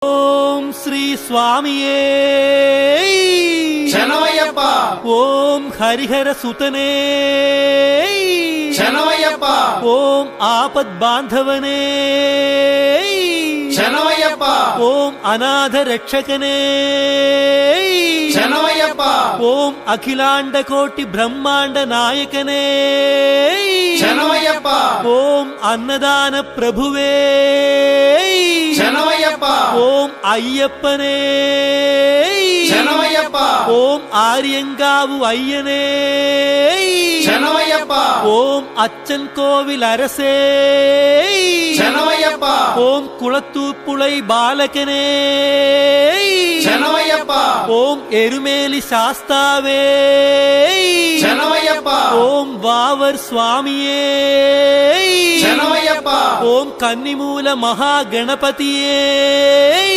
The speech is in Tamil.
ஓம் ஸ்ரீ சுவாமியே சனோயப்பா. ஓம் ஹரிஹர சுதனே சனோயப்பா. ஓம் ஆபத் பாந்தவனே சனோயப்பா. ஓம் அநாத ரட்சகனே சனோயப்பா. ஓம் அகிலாண்ட கோட்டி பிரம்மாண்ட நாயகனே சனோயப்பா. ஓம் அன்னதான பிரபுவே சனோயப்பா. ஓம் ஐயப்பனே சனோயப்பா. ஓம் ஆரியங்காவு ஐயனே சனோயப்பா. ஓம் அச்சன் கோவில் அரசே சனோயப்பா. ஓம் குளத்தூப்புளை பாலகனே சனோயப்பா. ஓம் எருமேலி சாஸ்தாவே சனோயப்பா. ஓம் வாவர் சுவாமியே சனோயப்பா. ஓம் கன்னிமூல மகா கணபதியே